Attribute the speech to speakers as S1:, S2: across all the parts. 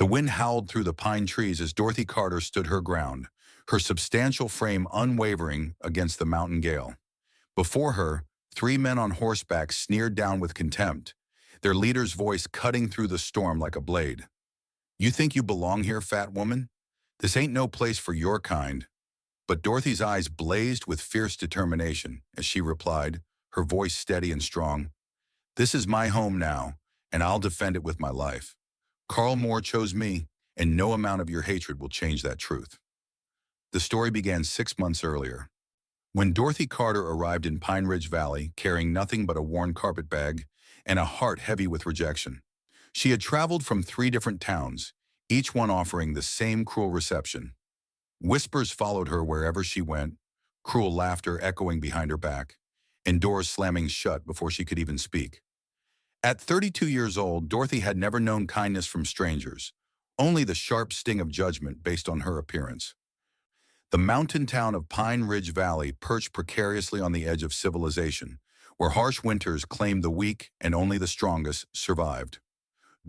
S1: wind howled through the pine trees as Dorothy Carter stood her ground, her substantial frame unwavering against the mountain gale. Before her, three men on horseback sneered down with contempt, their leader's voice cutting through the storm like a blade. "You think you belong here, fat woman? This ain't no place for your kind." But Dorothy's eyes blazed with fierce determination as she replied, her voice steady and strong. "This is my home now, and I'll defend it with my life. Carl Moore chose me, and no amount of your hatred will change that truth." The story began 6 months earlier. When Dorothy Carter arrived in Pine Ridge Valley carrying nothing but a worn carpet bag and a heart heavy with rejection. She had traveled from 3 different towns, each one offering the same cruel reception. Whispers followed her wherever she went, cruel laughter echoing behind her back, and doors slamming shut before she could even speak. At 32 years old, Dorothy had never known kindness from strangers, only the sharp sting of judgment based on her appearance. The mountain town of Pine Ridge Valley perched precariously on the edge of civilization, where harsh winters claimed the weak and only the strongest survived.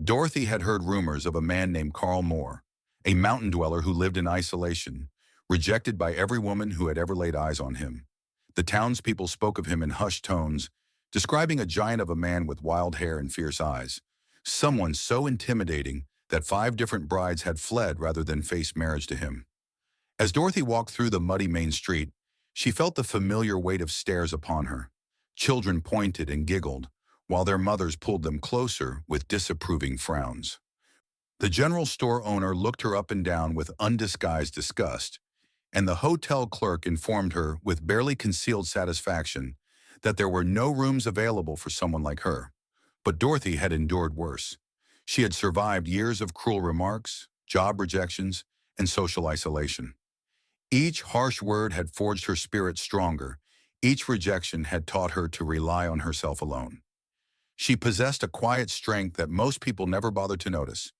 S1: Dorothy had heard rumors of a man named Carl Moore, a mountain dweller who lived in isolation, rejected by every woman who had ever laid eyes on him. The townspeople spoke of him in hushed tones, describing a giant of a man with wild hair and fierce eyes, someone so intimidating that 5 different brides had fled rather than face marriage to him. As Dorothy walked through the muddy main street, she felt the familiar weight of stares upon her. Children pointed and giggled, while their mothers pulled them closer with disapproving frowns. The general store owner looked her up and down with undisguised disgust, and the hotel clerk informed her with barely concealed satisfaction that there were no rooms available for someone like her. But Dorothy had endured worse. She had survived years of cruel remarks, job rejections, and social isolation. Each harsh word had forged her spirit stronger. Each rejection had taught her to rely on herself alone. She possessed a quiet strength that most people never bothered to notice,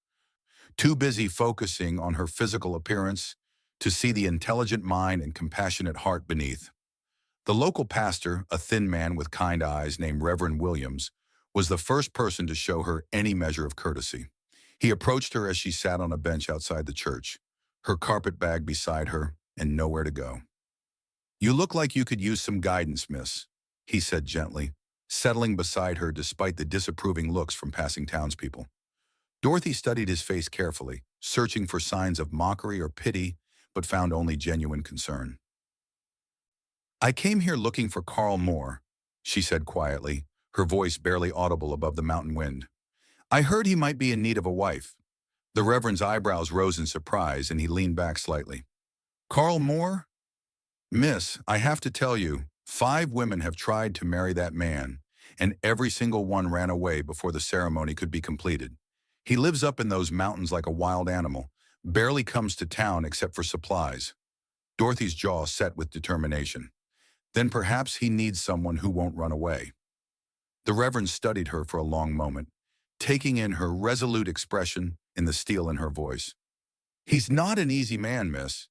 S1: too busy focusing on her physical appearance to see the intelligent mind and compassionate heart beneath. The local pastor, a thin man with kind eyes named Reverend Williams, was the first person to show her any measure of courtesy. He approached her as she sat on a bench outside the church, her carpet bag beside her, and nowhere to go. "You look like you could use some guidance, miss," he said gently, settling beside her despite the disapproving looks from passing townspeople. Dorothy studied his face carefully, searching for signs of mockery or pity, but found only genuine concern. "I came here looking for Carl Moore," she said quietly, her voice barely audible above the mountain wind. "I heard he might be in need of a wife." The Reverend's eyebrows rose in surprise, and he leaned back slightly. "Carl Moore? Miss, I have to tell you, 5 women have tried to marry that man, and every single one ran away before the ceremony could be completed. He lives up in those mountains like a wild animal, barely comes to town except for supplies." Dorothy's jaw set with determination. Then perhaps he needs someone who won't run away. The Reverend studied her for a long moment, taking in her resolute expression and the steel in her voice. "He's not an easy man, miss.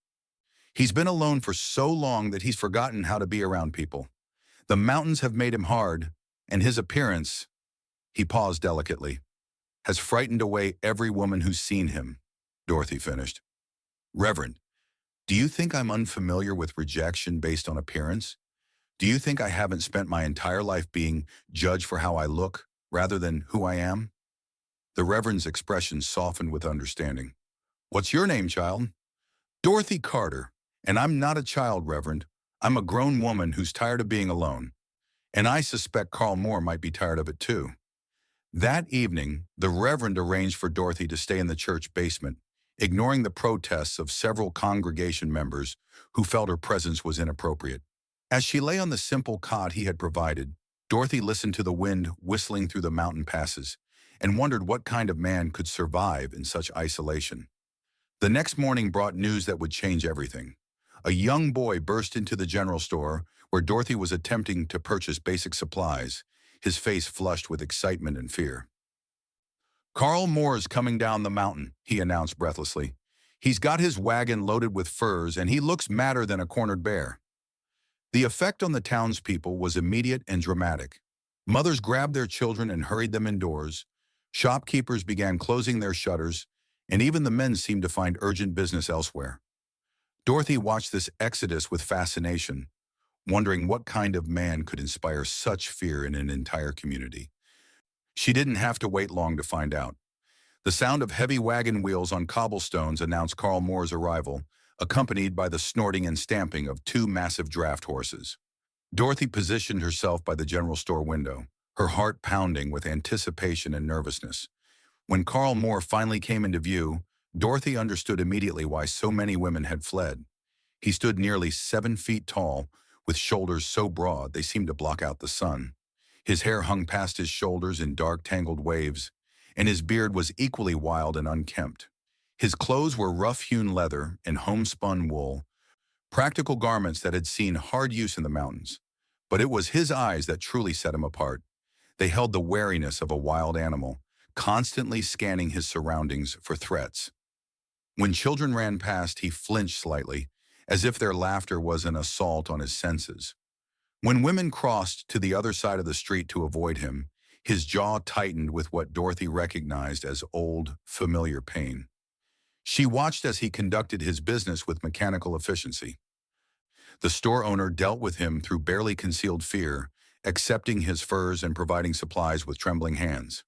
S1: He's been alone for so long that he's forgotten how to be around people. The mountains have made him hard, and his appearance," he paused delicately, "has frightened away every woman who's seen him," Dorothy finished. "Reverend, do you think I'm unfamiliar with rejection based on appearance? Do you think I haven't spent my entire life being judged for how I look, rather than who I am?" The Reverend's expression softened with understanding. "What's your name, child?" "Dorothy Carter. And I'm not a child, Reverend. I'm a grown woman who's tired of being alone. And I suspect Carl Moore might be tired of it too." That evening, the Reverend arranged for Dorothy to stay in the church basement, ignoring the protests of several congregation members who felt her presence was inappropriate. As she lay on the simple cot he had provided, Dorothy listened to the wind whistling through the mountain passes and wondered what kind of man could survive in such isolation. The next morning brought news that would change everything. A young boy burst into the general store where Dorothy was attempting to purchase basic supplies, his face flushed with excitement and fear. "Carl Moore's coming down the mountain," he announced breathlessly. "He's got his wagon loaded with furs, and he looks madder than a cornered bear." The effect on the townspeople was immediate and dramatic. Mothers grabbed their children and hurried them indoors. Shopkeepers began closing their shutters, and even the men seemed to find urgent business elsewhere. Dorothy watched this exodus with fascination, wondering what kind of man could inspire such fear in an entire community. She didn't have to wait long to find out. The sound of heavy wagon wheels on cobblestones announced Carl Moore's arrival, accompanied by the snorting and stamping of two massive draft horses. Dorothy positioned herself by the general store window, her heart pounding with anticipation and nervousness. When Carl Moore finally came into view, Dorothy understood immediately why so many women had fled. He stood nearly 7 feet tall, with shoulders so broad they seemed to block out the sun. His hair hung past his shoulders in dark, tangled waves, and his beard was equally wild and unkempt. His clothes were rough-hewn leather and homespun wool, practical garments that had seen hard use in the mountains. But it was his eyes that truly set him apart. They held the wariness of a wild animal, constantly scanning his surroundings for threats. When children ran past, he flinched slightly, as if their laughter was an assault on his senses. When women crossed to the other side of the street to avoid him, his jaw tightened with what Dorothy recognized as old, familiar pain. She watched as he conducted his business with mechanical efficiency. The store owner dealt with him through barely concealed fear, accepting his furs and providing supplies with trembling hands.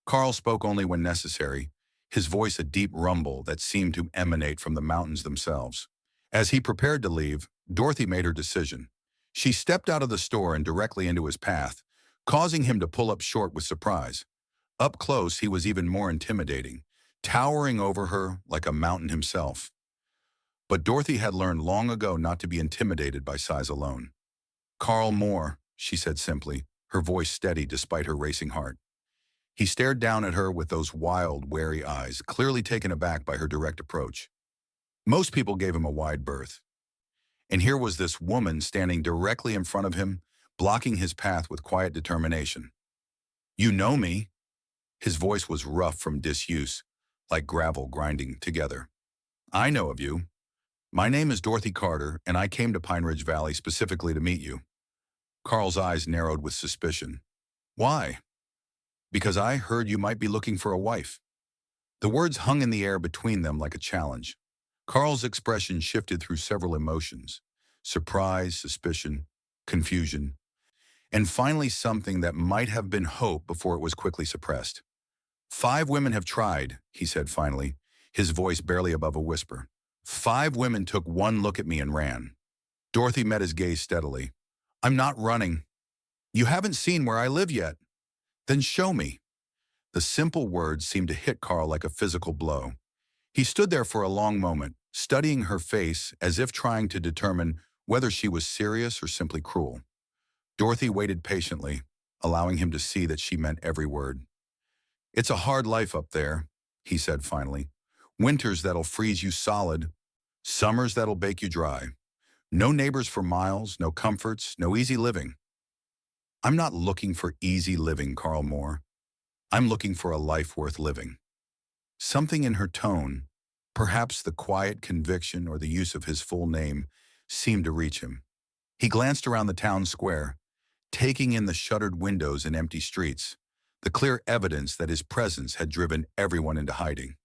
S1: Carl spoke only when necessary, his voice a deep rumble that seemed to emanate from the mountains themselves. As he prepared to leave, Dorothy made her decision. She stepped out of the store and directly into his path, causing him to pull up short with surprise. Up close, he was even more intimidating, towering over her like a mountain himself. But Dorothy had learned long ago not to be intimidated by size alone. "Carl Moore," she said simply, her voice steady despite her racing heart. He stared down at her with those wild, wary eyes, clearly taken aback by her direct approach. Most people gave him a wide berth. And here was this woman standing directly in front of him, blocking his path with quiet determination. "You know me." His voice was rough from disuse, like gravel grinding together. "I know of you. My name is Dorothy Carter, and I came to Pine Ridge Valley specifically to meet you." Carl's eyes narrowed with suspicion. "Why?" "Because I heard you might be looking for a wife." The words hung in the air between them like a challenge. Carl's expression shifted through several emotions: surprise, suspicion, confusion, and finally something that might have been hope before it was quickly suppressed. "5 women have tried," he said finally, his voice barely above a whisper. "5 women took one look at me and ran." Dorothy met his gaze steadily. "I'm not running." "You haven't seen where I live yet." "Then show me." The simple words seemed to hit Carl like a physical blow. He stood there for a long moment, studying her face as if trying to determine whether she was serious or simply cruel. Dorothy waited patiently, allowing him to see that she meant every word. "It's a hard life up there," he said finally. "Winters that'll freeze you solid, summers that'll bake you dry. No neighbors for miles, no comforts, no easy living." "I'm not looking for easy living, Carl Moore. I'm looking for a life worth living." Something in her tone, perhaps the quiet conviction or the use of his full name, seemed to reach him. He glanced around the town square, taking in the shuttered windows and empty streets, the clear evidence that his presence had driven everyone into hiding.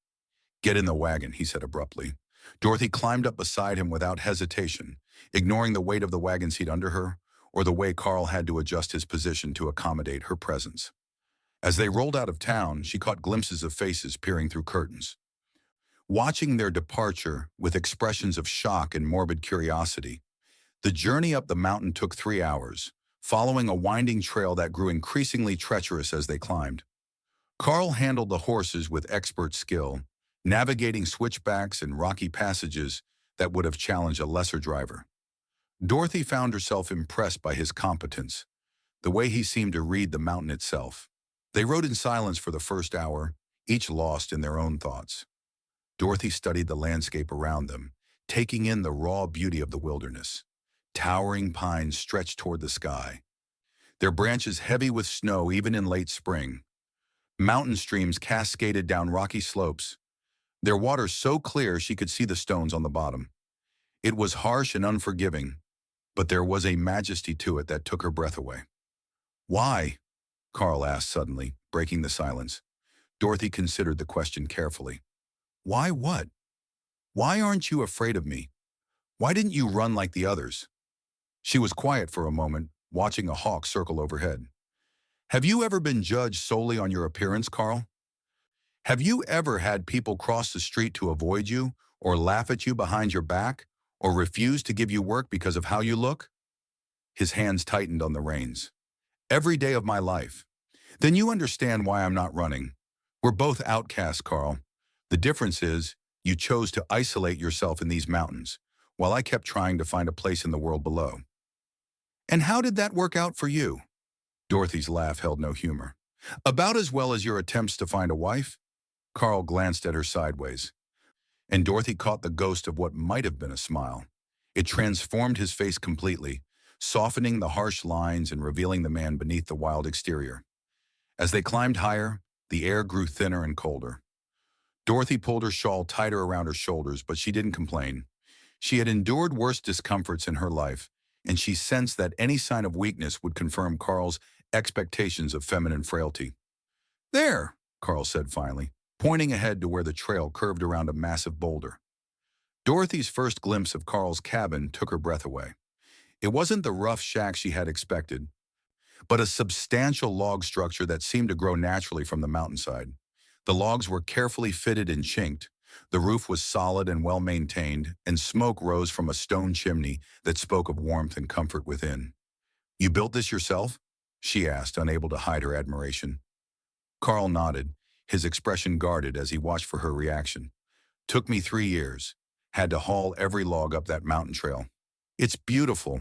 S1: "Get in the wagon," he said abruptly. Dorothy climbed up beside him without hesitation, ignoring the weight of the wagon seat under her or the way Carl had to adjust his position to accommodate her presence. As they rolled out of town, she caught glimpses of faces peering through curtains, watching their departure with expressions of shock and morbid curiosity. The journey up the mountain took 3 hours, following a winding trail that grew increasingly treacherous as they climbed. Carl handled the horses with expert skill, navigating switchbacks and rocky passages that would have challenged a lesser driver. Dorothy found herself impressed by his competence, the way he seemed to read the mountain itself. They rode in silence for the first hour, each lost in their own thoughts. Dorothy studied the landscape around them, taking in the raw beauty of the wilderness. Towering pines stretched toward the sky, their branches heavy with snow even in late spring. Mountain streams cascaded down rocky slopes, their water so clear she could see the stones on the bottom. It was harsh and unforgiving, but there was a majesty to it that took her breath away. "Why?" Carl asked suddenly, breaking the silence. Dorothy considered the question carefully. Why what? Why aren't you afraid of me? Why didn't you run like the others? She was quiet for a moment, watching a hawk circle overhead. Have you ever been judged solely on your appearance, Carl? Have you ever had people cross the street to avoid you, or laugh at you behind your back, or refuse to give you work because of how you look? His hands tightened on the reins. Every day of my life. Then you understand why I'm not running. We're both outcasts, Carl. The difference is, you chose to isolate yourself in these mountains, while I kept trying to find a place in the world below. And how did that work out for you? Dorothy's laugh held no humor. About as well as your attempts to find a wife? Carl glanced at her sideways, and Dorothy caught the ghost of what might have been a smile. It transformed his face completely, softening the harsh lines and revealing the man beneath the wild exterior. As they climbed higher, the air grew thinner and colder. Dorothy pulled her shawl tighter around her shoulders, but she didn't complain. She had endured worse discomforts in her life, and she sensed that any sign of weakness would confirm Carl's expectations of feminine frailty. There, Carl said finally, pointing ahead to where the trail curved around a massive boulder. Dorothy's first glimpse of Carl's cabin took her breath away. It wasn't the rough shack she had expected, but a substantial log structure that seemed to grow naturally from the mountainside. The logs were carefully fitted and chinked. The roof was solid and well-maintained, and smoke rose from a stone chimney that spoke of warmth and comfort within. You built this yourself? She asked, unable to hide her admiration. Carl nodded, his expression guarded as he watched for her reaction. Took me 3 years. Had to haul every log up that mountain trail. It's beautiful.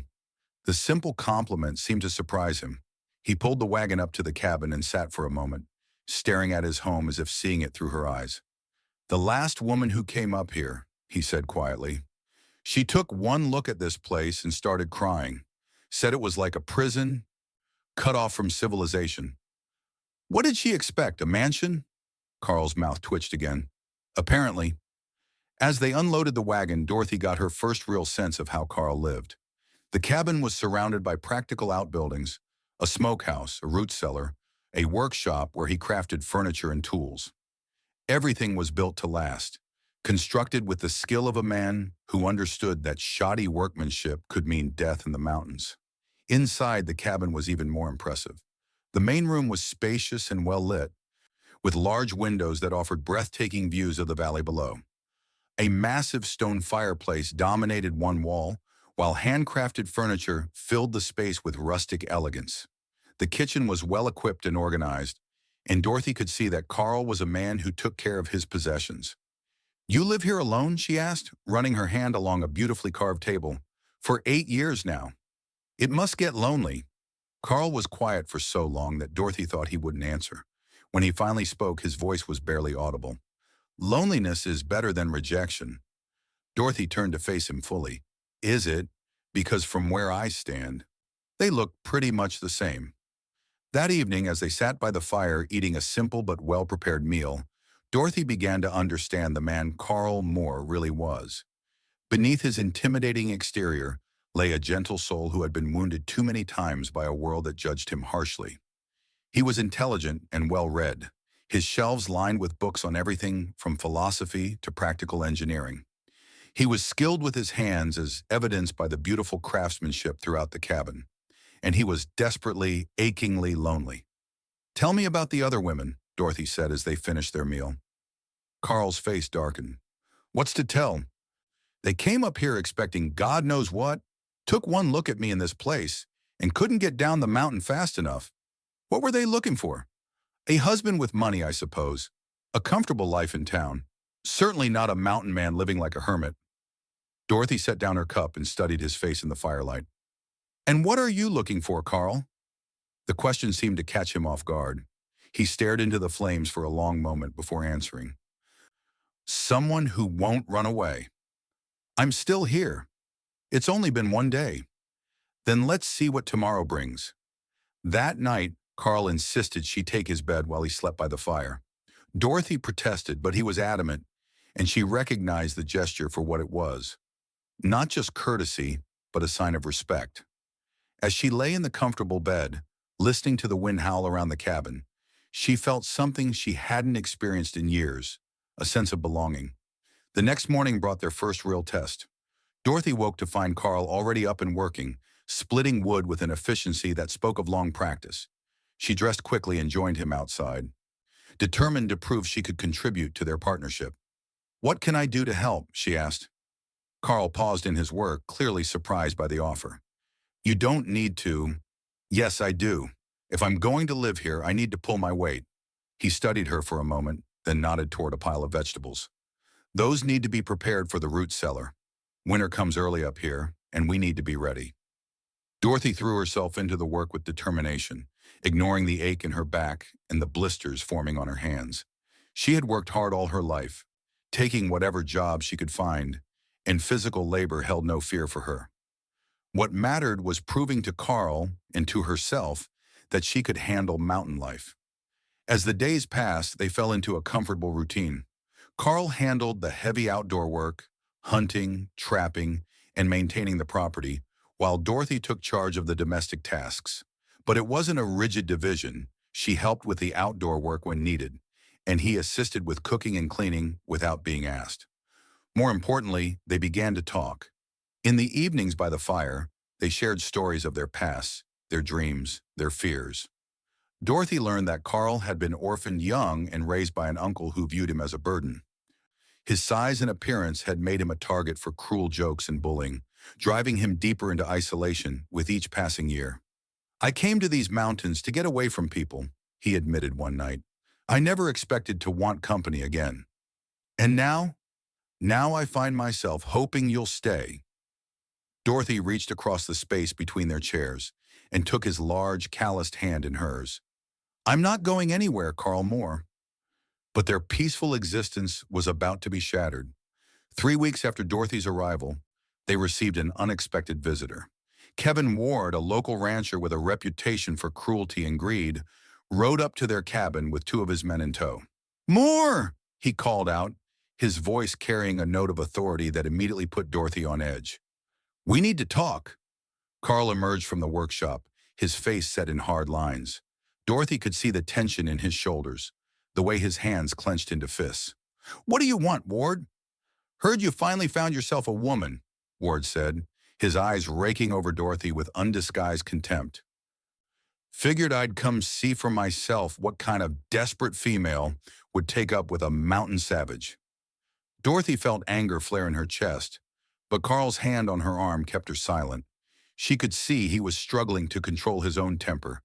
S1: The simple compliment seemed to surprise him. He pulled the wagon up to the cabin and sat for a moment, staring at his home as if seeing it through her eyes. The last woman who came up here, he said quietly. She took one look at this place and started crying. Said it was like a prison, cut off from civilization. What did she expect, a mansion? Carl's mouth twitched again. Apparently. As they unloaded the wagon, Dorothy got her first real sense of how Carl lived. The cabin was surrounded by practical outbuildings, a smokehouse, a root cellar, a workshop where he crafted furniture and tools. Everything was built to last, constructed with the skill of a man who understood that shoddy workmanship could mean death in the mountains. Inside, the cabin was even more impressive. The main room was spacious and well lit, with large windows that offered breathtaking views of the valley below. A massive stone fireplace dominated one wall, while handcrafted furniture filled the space with rustic elegance. The kitchen was well equipped and organized, and Dorothy could see that Carl was a man who took care of his possessions. You live here alone? She asked, running her hand along a beautifully carved table. For 8 years now. It must get lonely. Carl was quiet for so long that Dorothy thought he wouldn't answer. When he finally spoke, his voice was barely audible. Loneliness is better than rejection. Dorothy turned to face him fully. Is it? Because from where I stand, they look pretty much the same. That evening, as they sat by the fire eating a simple but well-prepared meal, Dorothy began to understand the man Carl Moore really was. Beneath his intimidating exterior lay a gentle soul who had been wounded too many times by a world that judged him harshly. He was intelligent and well-read, his shelves lined with books on everything from philosophy to practical engineering. He was skilled with his hands, as evidenced by the beautiful craftsmanship throughout the cabin, and he was desperately, achingly lonely. Tell me about the other women, Dorothy said as they finished their meal. Carl's face darkened. What's to tell? They came up here expecting God knows what, took one look at me in this place, and couldn't get down the mountain fast enough. What were they looking for? A husband with money, I suppose. A comfortable life in town. Certainly not a mountain man living like a hermit. Dorothy set down her cup and studied his face in the firelight. And what are you looking for, Carl? The question seemed to catch him off guard. He stared into the flames for a long moment before answering. Someone who won't run away. I'm still here. It's only been 1 day. Then let's see what tomorrow brings. That night, Carl insisted she take his bed while he slept by the fire. Dorothy protested, but he was adamant, and she recognized the gesture for what it was. Not just courtesy, but a sign of respect. As she lay in the comfortable bed, listening to the wind howl around the cabin, she felt something she hadn't experienced in years, a sense of belonging. The next morning brought their first real test. Dorothy woke to find Carl already up and working, splitting wood with an efficiency that spoke of long practice. She dressed quickly and joined him outside, determined to prove she could contribute to their partnership. "What can I do to help?" she asked. Carl paused in his work, clearly surprised by the offer. "You don't need to." "Yes, I do. If I'm going to live here, I need to pull my weight." He studied her for a moment, then nodded toward a pile of vegetables. "Those need to be prepared for the root cellar. Winter comes early up here, and we need to be ready." Dorothy threw herself into the work with determination, ignoring the ache in her back and the blisters forming on her hands. She had worked hard all her life, taking whatever job she could find, and physical labor held no fear for her. What mattered was proving to Carl and to herself that she could handle mountain life. As the days passed, they fell into a comfortable routine. Carl handled the heavy outdoor work, hunting, trapping, and maintaining the property, while Dorothy took charge of the domestic tasks. But it wasn't a rigid division. She helped with the outdoor work when needed, and he assisted with cooking and cleaning without being asked. More importantly, they began to talk. In the evenings by the fire, they shared stories of their pasts, their dreams, their fears. Dorothy learned that Carl had been orphaned young and raised by an uncle who viewed him as a burden. His size and appearance had made him a target for cruel jokes and bullying, driving him deeper into isolation with each passing year. "I came to these mountains to get away from people," he admitted one night. "I never expected to want company again. And now I find myself hoping you'll stay." Dorothy reached across the space between their chairs and took his large, calloused hand in hers. "I'm not going anywhere, Carl Moore." But their peaceful existence was about to be shattered. 3 weeks after Dorothy's arrival, they received an unexpected visitor. Kevin Ward, a local rancher with a reputation for cruelty and greed, rode up to their cabin with 2 of his men in tow. "Moore!" he called out, his voice carrying a note of authority that immediately put Dorothy on edge. "We need to talk." Carl emerged from the workshop, his face set in hard lines. Dorothy could see the tension in his shoulders, the way his hands clenched into fists. "What do you want, Ward?" "Heard you finally found yourself a woman," Ward said, his eyes raking over Dorothy with undisguised contempt. "Figured I'd come see for myself what kind of desperate female would take up with a mountain savage." Dorothy felt anger flare in her chest, but Carl's hand on her arm kept her silent. She could see he was struggling to control his own temper,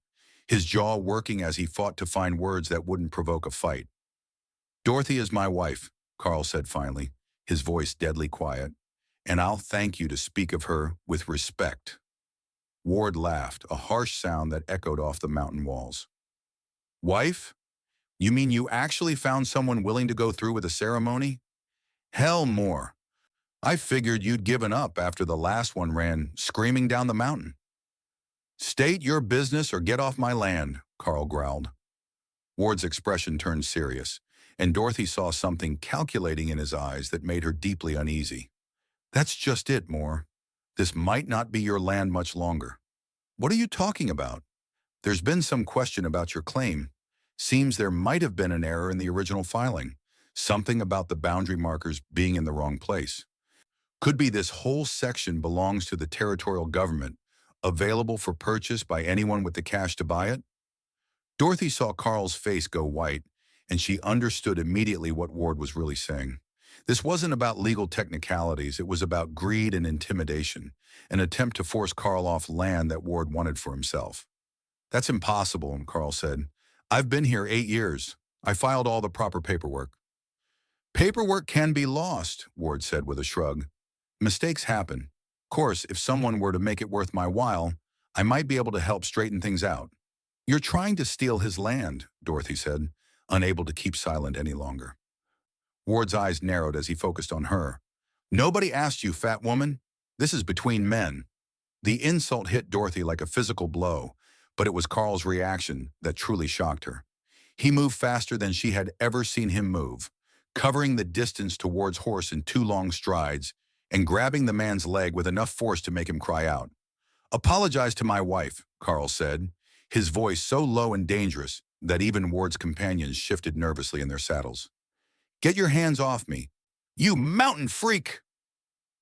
S1: his jaw working as he fought to find words that wouldn't provoke a fight. "Dorothy is my wife," Carl said finally, his voice deadly quiet, "and I'll thank you to speak of her with respect." Ward laughed, a harsh sound that echoed off the mountain walls. "Wife? You mean you actually found someone willing to go through with a ceremony? Hell more. I figured you'd given up after the last one ran screaming down the mountain." "State your business or get off my land," Carl growled. Ward's expression turned serious, and Dorothy saw something calculating in his eyes that made her deeply uneasy. "That's just it, Moore. This might not be your land much longer." "What are you talking about?" "There's been some question about your claim. Seems there might have been an error in the original filing. Something about the boundary markers being in the wrong place. Could be this whole section belongs to the territorial government, available for purchase by anyone with the cash to buy it." Dorothy saw Carl's face go white, and she understood immediately what Ward was really saying. This wasn't about legal technicalities, it was about greed and intimidation, an attempt to force Carl off land that Ward wanted for himself. "That's impossible," Carl said. "I've been here 8 years. I filed all the proper paperwork." "Paperwork can be lost," Ward said with a shrug. "Mistakes happen. Of course, if someone were to make it worth my while, I might be able to help straighten things out." "You're trying to steal his land," Dorothy said, unable to keep silent any longer. Ward's eyes narrowed as he focused on her. "Nobody asked you, fat woman. This is between men." The insult hit Dorothy like a physical blow, but it was Carl's reaction that truly shocked her. He moved faster than she had ever seen him move, covering the distance to Ward's horse in 2 long strides and grabbing the man's leg with enough force to make him cry out. "Apologize to my wife," Carl said, his voice so low and dangerous that even Ward's companions shifted nervously in their saddles. Get your hands off me. You mountain freak!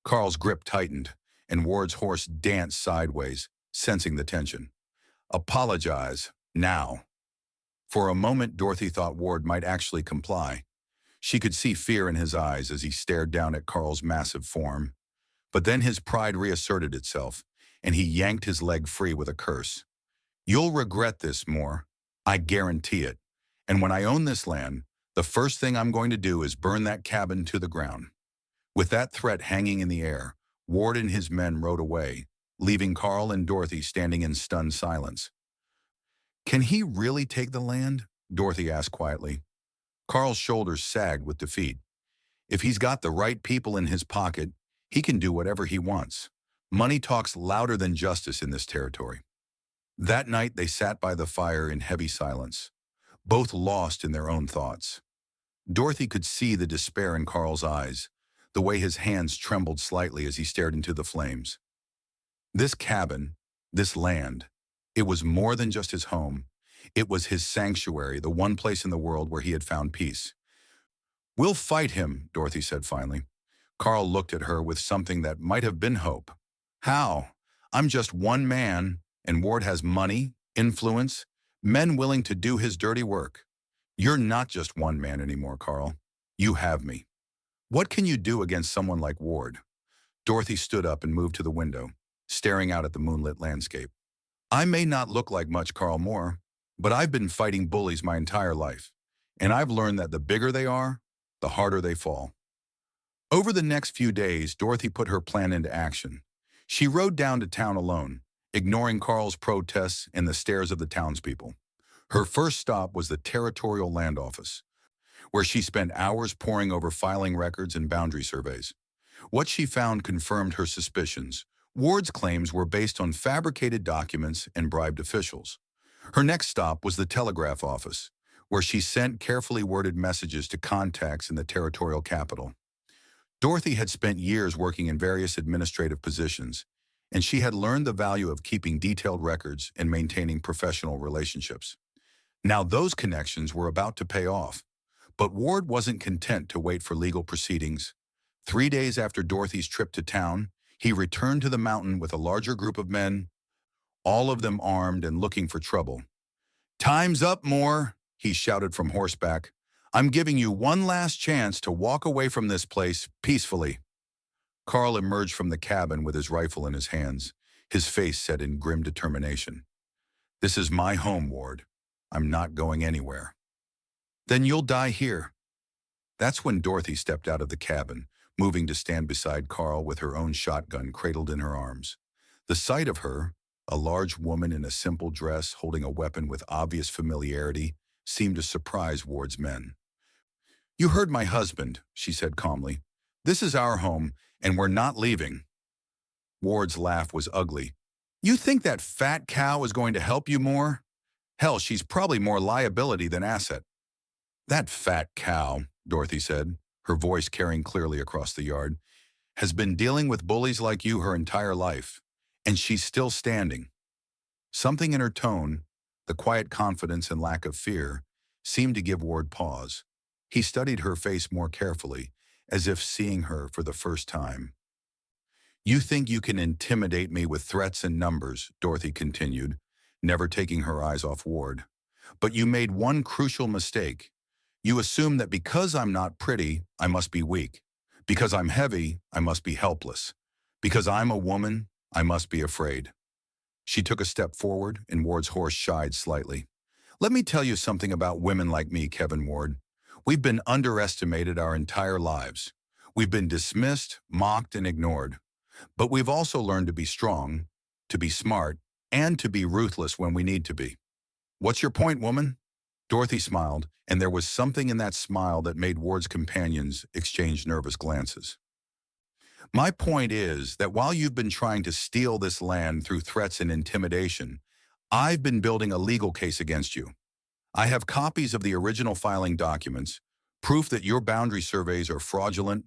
S1: Carl's grip tightened, and Ward's horse danced sideways, sensing the tension. Apologize, now. For a moment, Dorothy thought Ward might actually comply. She could see fear in his eyes as he stared down at Carl's massive form. But then his pride reasserted itself, and he yanked his leg free with a curse. You'll regret this more. I guarantee it. And when I own this land, the first thing I'm going to do is burn that cabin to the ground. With that threat hanging in the air, Ward and his men rode away, leaving Carl and Dorothy standing in stunned silence. Can he really take the land? Dorothy asked quietly. Carl's shoulders sagged with defeat. If he's got the right people in his pocket, he can do whatever he wants. Money talks louder than justice in this territory. That night they sat by the fire in heavy silence, both lost in their own thoughts. Dorothy could see the despair in Carl's eyes, the way his hands trembled slightly as he stared into the flames. This cabin, this land, it was more than just his home. It was his sanctuary, the one place in the world where he had found peace. We'll fight him, Dorothy said finally. Carl looked at her with something that might have been hope. How? I'm just one man, and Ward has money, influence, men willing to do his dirty work. You're not just one man anymore, Carl. You have me. What can you do against someone like Ward? Dorothy stood up and moved to the window, staring out at the moonlit landscape. I may not look like much Carl Moore, but I've been fighting bullies my entire life, and I've learned that the bigger they are, the harder they fall. Over the next few days, Dorothy put her plan into action. She rode down to town alone, ignoring Carl's protests and the stares of the townspeople. Her first stop was the Territorial Land Office, where she spent hours poring over filing records and boundary surveys. What she found confirmed her suspicions. Ward's claims were based on fabricated documents and bribed officials. Her next stop was the Telegraph Office, where she sent carefully worded messages to contacts in the territorial capital. Dorothy had spent years working in various administrative positions, and she had learned the value of keeping detailed records and maintaining professional relationships. Now those connections were about to pay off, but Ward wasn't content to wait for legal proceedings. 3 days after Dorothy's trip to town, he returned to the mountain with a larger group of men, all of them armed and looking for trouble. Time's up, Moore, he shouted from horseback. I'm giving you one last chance to walk away from this place peacefully. Carl emerged from the cabin with his rifle in his hands, his face set in grim determination. This is my home, Ward. I'm not going anywhere. Then you'll die here. That's when Dorothy stepped out of the cabin, moving to stand beside Carl with her own shotgun cradled in her arms. The sight of her, a large woman in a simple dress holding a weapon with obvious familiarity, seemed to surprise Ward's men. You heard my husband, she said calmly. This is our home, and we're not leaving. Ward's laugh was ugly. You think that fat cow is going to help you more? Hell, she's probably more liability than asset. That fat cow, Dorothy said, her voice carrying clearly across the yard, has been dealing with bullies like you her entire life, and she's still standing. Something in her tone, the quiet confidence and lack of fear, seemed to give Ward pause. He studied her face more carefully, as if seeing her for the first time. You think you can intimidate me with threats and numbers, Dorothy continued, never taking her eyes off Ward. But you made one crucial mistake. You assume that because I'm not pretty, I must be weak. Because I'm heavy, I must be helpless. Because I'm a woman, I must be afraid. She took a step forward, and Ward's horse shied slightly. Let me tell you something about women like me, Kevin Ward. We've been underestimated our entire lives. We've been dismissed, mocked, and ignored. But we've also learned to be strong, to be smart, and to be ruthless when we need to be. What's your point, woman? Dorothy smiled, and there was something in that smile that made Ward's companions exchange nervous glances. My point is that while you've been trying to steal this land through threats and intimidation, I've been building a legal case against you. I have copies of the original filing documents, proof that your boundary surveys are fraudulent,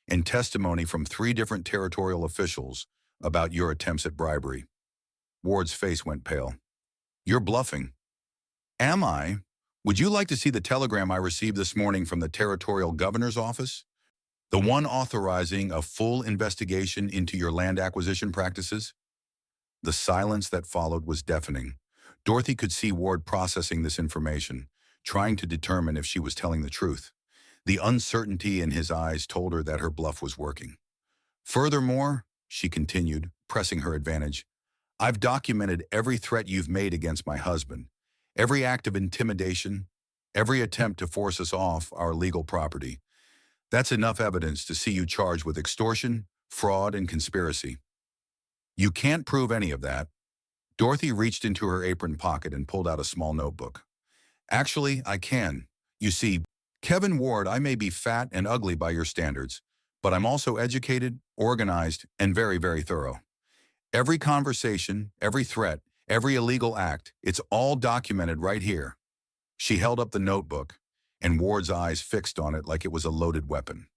S1: and testimony from 3 different territorial officials about your attempts at bribery. Ward's face went pale. You're bluffing. Am I? Would you like to see the telegram I received this morning from the territorial governor's office? The one authorizing a full investigation into your land acquisition practices? The silence that followed was deafening. Dorothy could see Ward processing this information, trying to determine if she was telling the truth. The uncertainty in his eyes told her that her bluff was working. Furthermore, she continued, pressing her advantage, I've documented every threat you've made against my husband, every act of intimidation, every attempt to force us off our legal property. That's enough evidence to see you charged with extortion, fraud, and conspiracy. You can't prove any of that. Dorothy reached into her apron pocket and pulled out a small notebook. Actually, I can. You see, Kevin Ward, I may be fat and ugly by your standards, but I'm also educated, organized, and very, very thorough. Every conversation, every threat, every illegal act, it's all documented right here. She held up the notebook, and Ward's eyes fixed on it like it was a loaded weapon.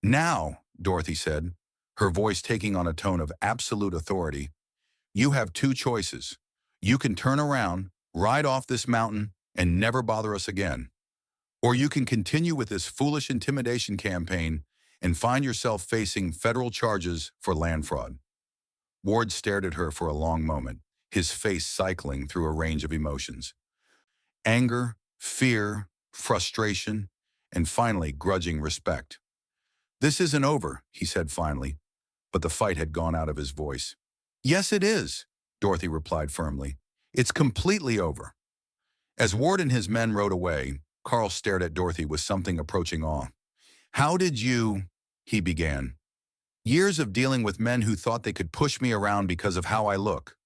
S1: Now, Dorothy said, her voice taking on a tone of absolute authority, you have two choices. You can turn around, ride off this mountain, and never bother us again. Or you can continue with this foolish intimidation campaign and find yourself facing federal charges for land fraud. Ward stared at her for a long moment, his face cycling through a range of emotions. Anger, fear, frustration, and finally grudging respect. This isn't over, he said finally, but the fight had gone out of his voice. Yes, it is, Dorothy replied firmly. It's completely over. As Ward and his men rode away, Carl stared at Dorothy with something approaching awe. How did you, he began. Years of dealing with men who thought they could push me around because of how I look,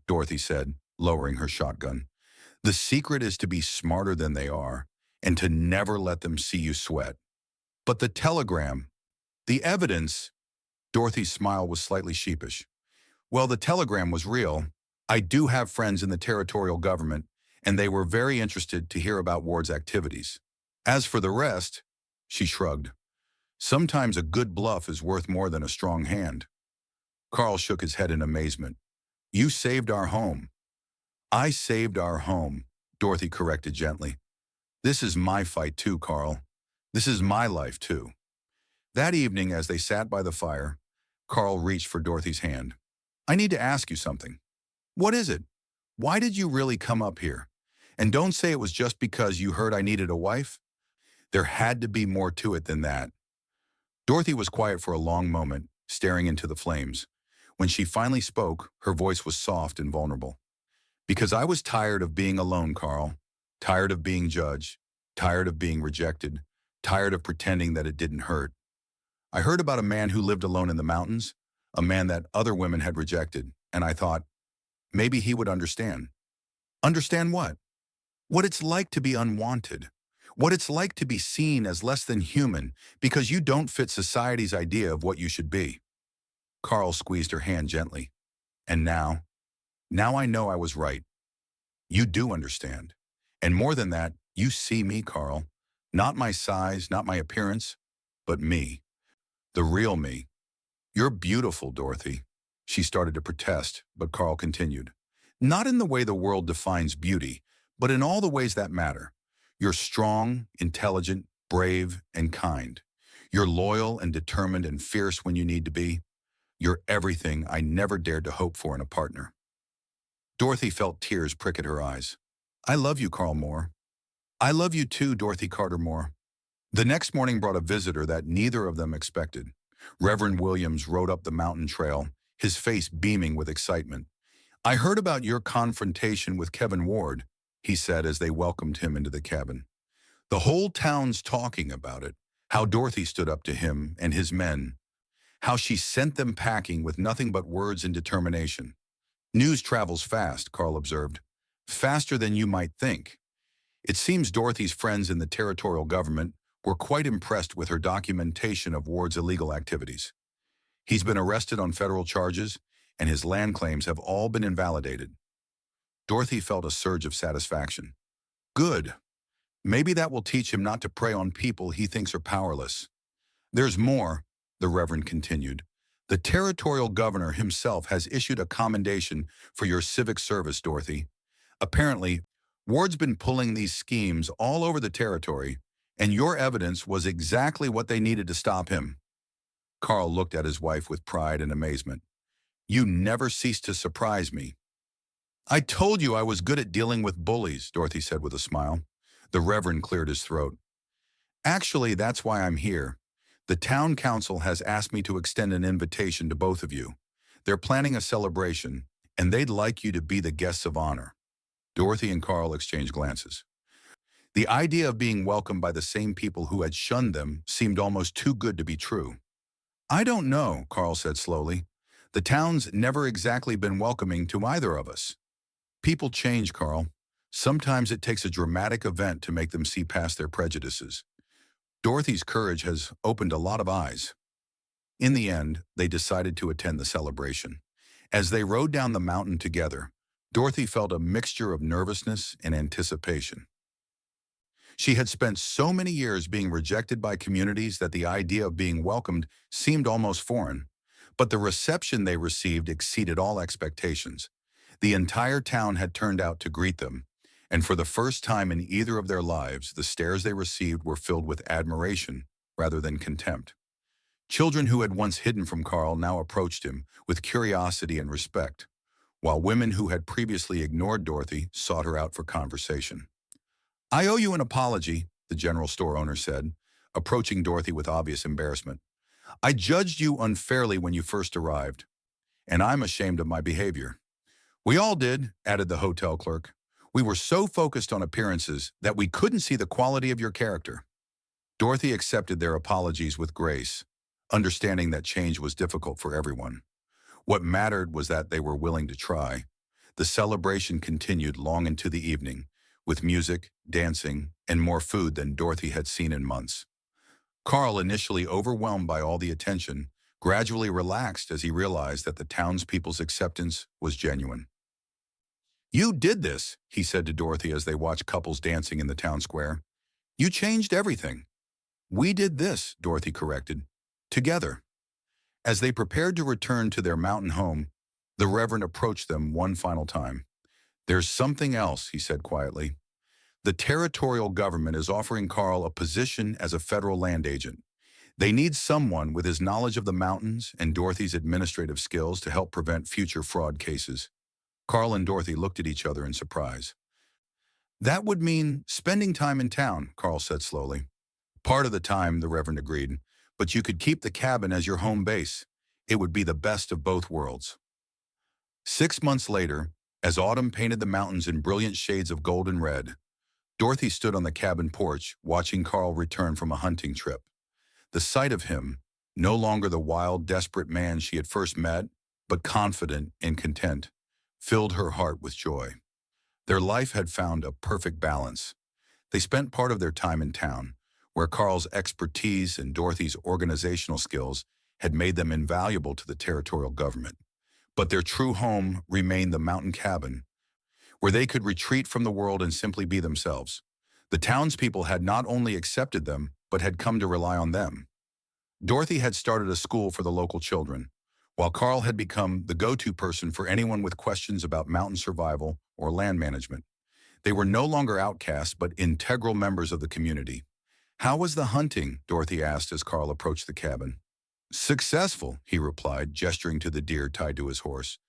S1: Dorothy said, lowering her shotgun. The secret is to be smarter than they are and to never let them see you sweat. But the telegram, the evidence, Dorothy's smile was slightly sheepish. Well, the telegram was real. I do have friends in the territorial government, and they were very interested to hear about Ward's activities. As for the rest, she shrugged. Sometimes a good bluff is worth more than a strong hand. Carl shook his head in amazement. You saved our home. I saved our home, Dorothy corrected gently. This is my fight too, Carl. This is my life too. That evening, as they sat by the fire, Carl reached for Dorothy's hand. I need to ask you something. What is it? Why did you really come up here? And don't say it was just because you heard I needed a wife. There had to be more to it than that. Dorothy was quiet for a long moment, staring into the flames. When she finally spoke, her voice was soft and vulnerable. Because I was tired of being alone, Carl. Tired of being judged. Tired of being rejected. Tired of pretending that it didn't hurt. I heard about a man who lived alone in the mountains, a man that other women had rejected, and I thought, maybe he would understand. Understand what? What it's like to be unwanted. What it's like to be seen as less than human because you don't fit society's idea of what you should be. Carl squeezed her hand gently. And now I know I was right. You do understand. And more than that, you see me, Carl. Not my size, not my appearance, but me. The real me. You're beautiful, Dorothy. She started to protest, but Carl continued. Not in the way the world defines beauty, but in all the ways that matter. You're strong, intelligent, brave, and kind. You're loyal and determined and fierce when you need to be. You're everything I never dared to hope for in a partner. Dorothy felt tears prick at her eyes. I love you, Carl Moore. I love you too, Dorothy Carter Moore. The next morning brought a visitor that neither of them expected. Reverend Williams rode up the mountain trail, his face beaming with excitement. I heard about your confrontation with Kevin Ward, he said as they welcomed him into the cabin. The whole town's talking about it, how Dorothy stood up to him and his men, how she sent them packing with nothing but words and determination. News travels fast, Carl observed. Faster than you might think. It seems Dorothy's friends in the territorial government were quite impressed with her documentation of Ward's illegal activities. He's been arrested on federal charges, and his land claims have all been invalidated. Dorothy felt a surge of satisfaction. Good. Maybe that will teach him not to prey on people he thinks are powerless. There's more, the Reverend continued. The territorial governor himself has issued a commendation for your civic service, Dorothy. Apparently, Ward's been pulling these schemes all over the territory, and your evidence was exactly what they needed to stop him. Carl looked at his wife with pride and amazement. You never cease to surprise me. I told you I was good at dealing with bullies, Dorothy said with a smile. The Reverend cleared his throat. Actually, that's why I'm here. The town council has asked me to extend an invitation to both of you. They're planning a celebration, and they'd like you to be the guests of honor. Dorothy and Carl exchanged glances. The idea of being welcomed by the same people who had shunned them seemed almost too good to be true. I don't know, Carl said slowly. The town's never exactly been welcoming to either of us. People change, Carl. Sometimes it takes a dramatic event to make them see past their prejudices. Dorothy's courage has opened a lot of eyes. In the end, they decided to attend the celebration. As they rode down the mountain together, Dorothy felt a mixture of nervousness and anticipation. She had spent so many years being rejected by communities that the idea of being welcomed seemed almost foreign. But the reception they received exceeded all expectations. The entire town had turned out to greet them, and for the first time in either of their lives, the stares they received were filled with admiration rather than contempt. Children who had once hidden from Carl now approached him with curiosity and respect, while women who had previously ignored Dorothy sought her out for conversation. I owe you an apology, the general store owner said, approaching Dorothy with obvious embarrassment. I judged you unfairly when you first arrived, and I'm ashamed of my behavior. We all did, added the hotel clerk. We were so focused on appearances that we couldn't see the quality of your character. Dorothy accepted their apologies with grace, understanding that change was difficult for everyone. What mattered was that they were willing to try. The celebration continued long into the evening, with music, dancing, and more food than Dorothy had seen in months. Carl, initially overwhelmed by all the attention, gradually relaxed as he realized that the townspeople's acceptance was genuine. You did this, he said to Dorothy as they watched couples dancing in the town square. You changed everything. We did this, Dorothy corrected. Together. As they prepared to return to their mountain home, the Reverend approached them one final time. There's something else, he said quietly. The territorial government is offering Carl a position as a federal land agent. They need someone with his knowledge of the mountains and Dorothy's administrative skills to help prevent future fraud cases. Carl and Dorothy looked at each other in surprise. That would mean spending time in town, Carl said slowly. Part of the time, the Reverend agreed, but you could keep the cabin as your home base. It would be the best of both worlds. 6 months later, as autumn painted the mountains in brilliant shades of gold and red, Dorothy stood on the cabin porch, watching Carl return from a hunting trip. The sight of him, no longer the wild, desperate man she had first met, but confident and content, filled her heart with joy. Their life had found a perfect balance. They spent part of their time in town, where Carl's expertise and Dorothy's organizational skills had made them invaluable to the territorial government. But their true home remained the mountain cabin, where they could retreat from the world and simply be themselves. The townspeople had not only accepted them, but had come to rely on them. Dorothy had started a school for the local children, while Carl had become the go-to person for anyone with questions about mountain survival or land management. They were no longer outcasts, but integral members of the community. How was the hunting? Dorothy asked as Carl approached the cabin. Successful, he replied, gesturing to the deer tied to his horse.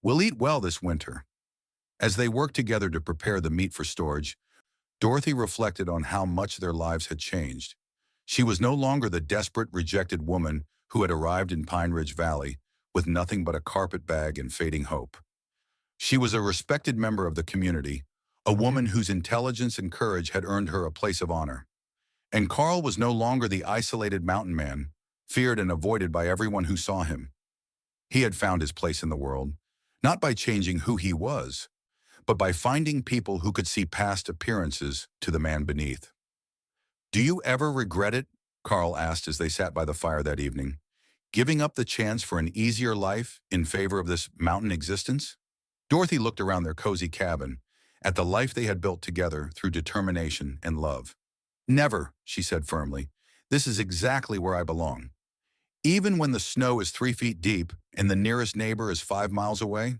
S1: We'll eat well this winter. As they worked together to prepare the meat for storage, Dorothy reflected on how much their lives had changed. She was no longer the desperate, rejected woman who had arrived in Pine Ridge Valley with nothing but a carpet bag and fading hope. She was a respected member of the community, a woman whose intelligence and courage had earned her a place of honor. And Carl was no longer the isolated mountain man, feared and avoided by everyone who saw him. He had found his place in the world, not by changing who he was, but by finding people who could see past appearances to the man beneath. Do you ever regret it? Carl asked as they sat by the fire that evening. Giving up the chance for an easier life in favor of this mountain existence? Dorothy looked around their cozy cabin, at the life they had built together through determination and love. Never, she said firmly. This is exactly where I belong. Even when the snow is 3 feet deep and the nearest neighbor is 5 miles away?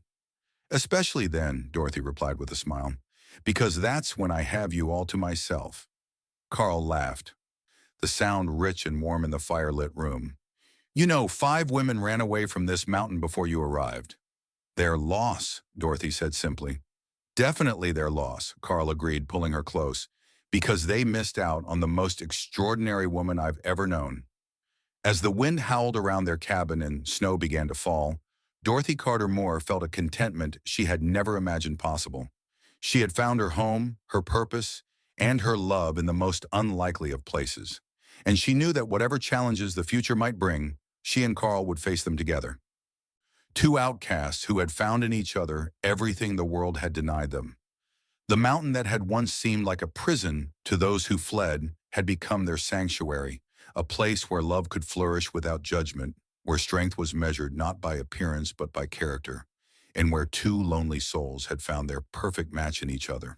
S1: Especially then, Dorothy replied with a smile. Because that's when I have you all to myself. Carl laughed, the sound rich and warm in the firelit room. You know, 5 women ran away from this mountain before you arrived. Their loss, Dorothy said simply. Definitely their loss, Carl agreed, pulling her close, because they missed out on the most extraordinary woman I've ever known. As the wind howled around their cabin and snow began to fall, Dorothy Carter Moore felt a contentment she had never imagined possible. She had found her home, her purpose, and her love in the most unlikely of places. And she knew that whatever challenges the future might bring, she and Carl would face them together. Two outcasts who had found in each other everything the world had denied them. The mountain that had once seemed like a prison to those who fled had become their sanctuary, a place where love could flourish without judgment, where strength was measured not by appearance but by character, and where two lonely souls had found their perfect match in each other.